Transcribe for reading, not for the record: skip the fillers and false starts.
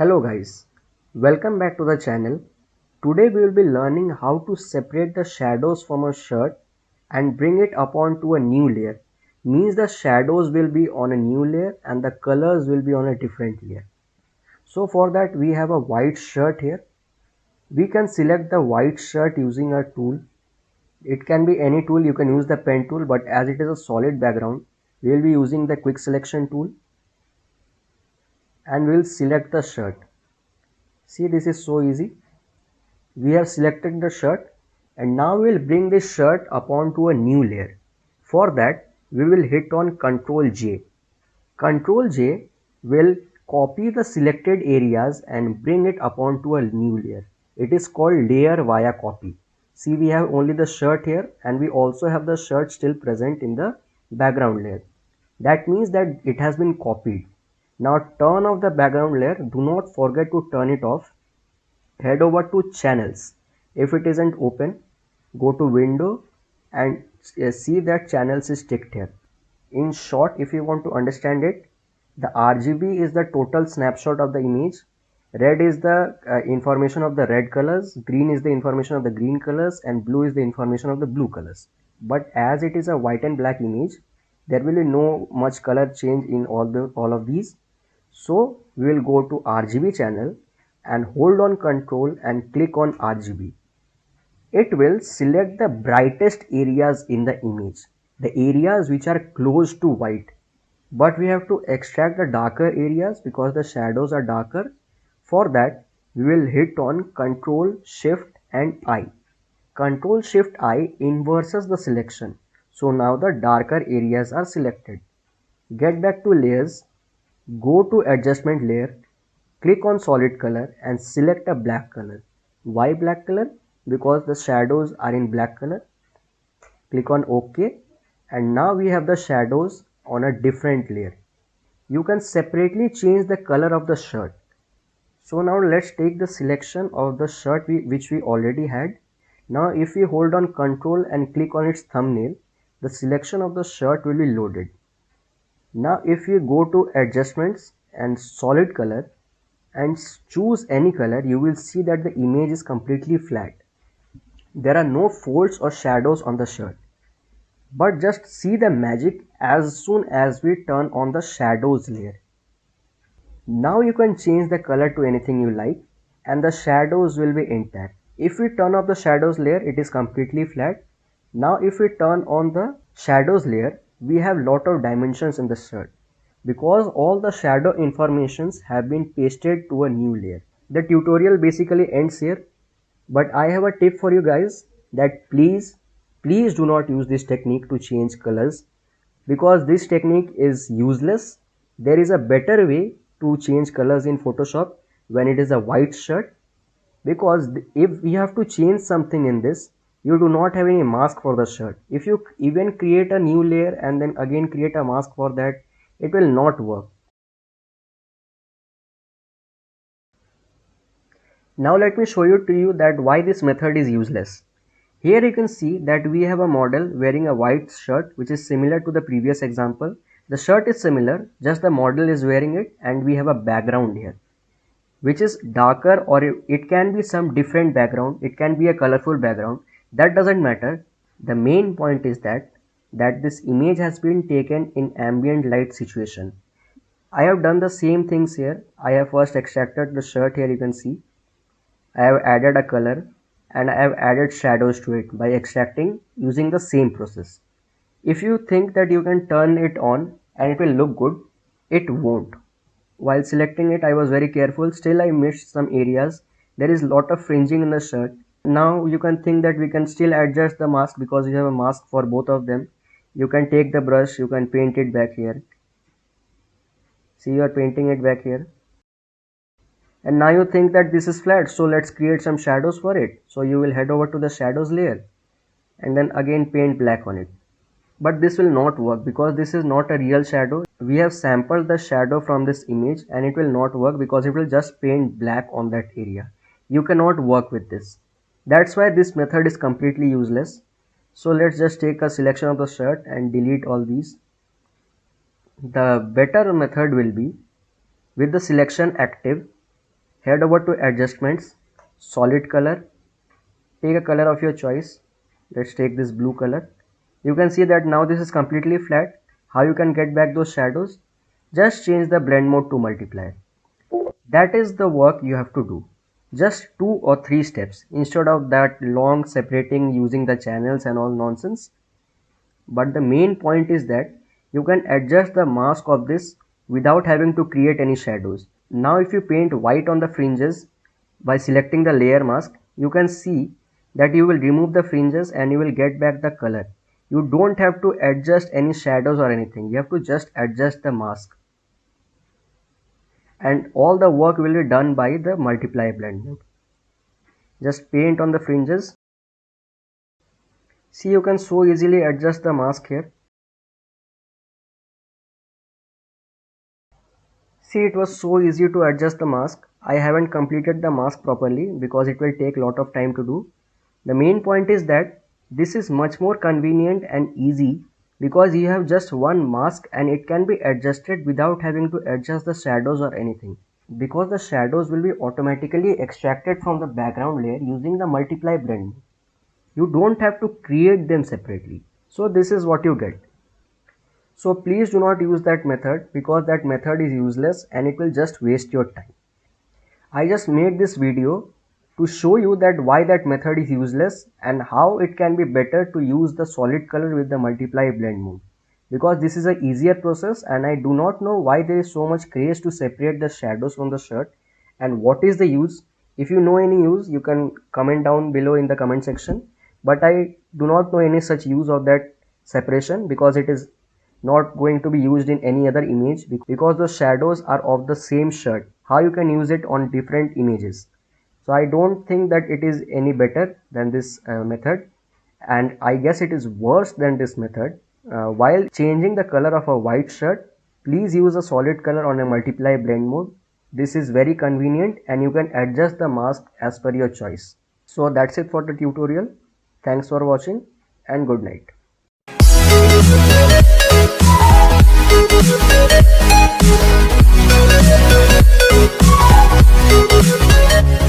Hello guys, welcome back to the channel. Today we will be learning how to separate the shadows from a shirt and bring it upon to a new layer. Means the shadows will be on a new layer and the colors will be on a different layer. So for that we have a white shirt here. We can select the white shirt using a tool. It can be any tool, you can use the pen tool, but as it is a solid background, we will be using the quick selection tool and we will select the shirt. See, this is so easy. We have selected the shirt and now we will bring this shirt upon to a new layer. For that we will hit on Ctrl J. Ctrl J will copy the selected areas and bring it upon to a new layer. It is called layer via copy. See, we have only the shirt here and we also have the shirt still present in the background layer. That means that it has been copied. Now turn off the background layer. Do not forget to turn it off. Head over to channels. If it isn't open, go to window and see that channels is ticked here. In short, if you want to understand it, the RGB is the total snapshot of the image. Red is the information of the red colors, green is the information of the green colors, and blue is the information of the blue colors. But as it is a white and black image, there will be no much color change in all of these. So we will go to RGB channel and hold on control and click on RGB. It will select the brightest areas in the image, the areas which are close to white. But we have to extract the darker areas because the shadows are darker. For that, we will hit on Ctrl Shift and I. Ctrl Shift I inverses the selection. So now the darker areas are selected. Get back to layers, go to adjustment layer, click on solid color and select a black color. Why black color? Because the shadows are in black color. Click on OK and now we have the shadows on a different layer. You can separately change the color of the shirt. So now let's take the selection of the shirt which we already had. Now if we hold on control and click on its thumbnail, the selection of the shirt will be loaded. Now if you go to adjustments and solid color and choose any color, you will see that the image is completely flat. There are no folds or shadows on the shirt. But just see the magic as soon as we turn on the shadows layer. Now you can change the color to anything you like and the shadows will be intact. If we turn off the shadows layer, it is completely flat. Now if we turn on the shadows layer, we have lot of dimensions in the shirt because all the shadow informations have been pasted to a new layer. The tutorial basically ends here, but I have a tip for you guys that please do not use this technique to change colors because this technique is useless. There is a better way to change colors in Photoshop when it is a white shirt, because if we have to change something in this, you do not have any mask for the shirt. If you even create a new layer and then again create a mask for that, it will not work. Now let me show you to you that why this method is useless. Here you can see that we have a model wearing a white shirt which is similar to the previous example. The shirt is similar, just the model is wearing it, and we have a background here which is darker, or it can be some different background, it can be a colorful background. That doesn't matter. The main point is that this image has been taken in ambient light situation. I have done the same things here. I have first extracted the shirt. Here you can see I have added a color and I have added shadows to it by extracting using the same process. If you think that you can turn it on and it will look good, it won't. While selecting it, I was very careful. Still, I missed some areas. There is a lot of fringing in the shirt. Now you can think that we can still adjust the mask because you have a mask for both of them. You can take the brush, you can paint it back here. See, you are painting it back here. And now you think that this is flat, so let's create some shadows for it. So you will head over to the shadows layer and then again paint black on it. But this will not work because this is not a real shadow. We have sampled the shadow from this image and it will not work because it will just paint black on that area. You cannot work with this. That's why this method is completely useless. So let's just take a selection of the shirt and delete all these. The better method will be with the selection active. head over to adjustments, solid color, take a color of your choice. Let's take this blue color. You can see that now this is completely flat. How you can get back those shadows? Just change the blend mode to multiply. That is the work you have to do. Just 2 or 3 steps instead of that long separating using the channels and all nonsense. But the main point is that you can adjust the mask of this without having to create any shadows. Now if you paint white on the fringes by selecting the layer mask, you can see that you will remove the fringes and you will get back the color. You don't have to adjust any shadows or anything. You have to just adjust the mask. And all the work will be done by the multiply blend mode. Just paint on the fringes. See, you can so easily adjust the mask here. See, it was so easy to adjust the mask. I haven't completed the mask properly because it will take a lot of time to do. The main point is that this is much more convenient and easy because you have just one mask and it can be adjusted without having to adjust the shadows or anything. Because the shadows will be automatically extracted from the background layer using the multiply blend. You don't have to create them separately. So this is what you get. So please do not use that method because that method is useless and it will just waste your time. I just made this video to show you that why that method is useless and how it can be better to use the solid color with the multiply blend mode. Because this is an easier process and I do not know why there is so much craze to separate the shadows from the shirt and what is the use. If you know any use, you can comment down below in the comment section. But I do not know any such use of that separation because it is not going to be used in any other image because the shadows are of the same shirt. How you can use it on different images? So I don't think that it is any better than this method, and I guess it is worse than this method. While changing the color of a white shirt, please use a solid color on a multiply blend mode. This is very convenient and you can adjust the mask as per your choice. So that's it for the tutorial. Thanks for watching and good night. Thank you.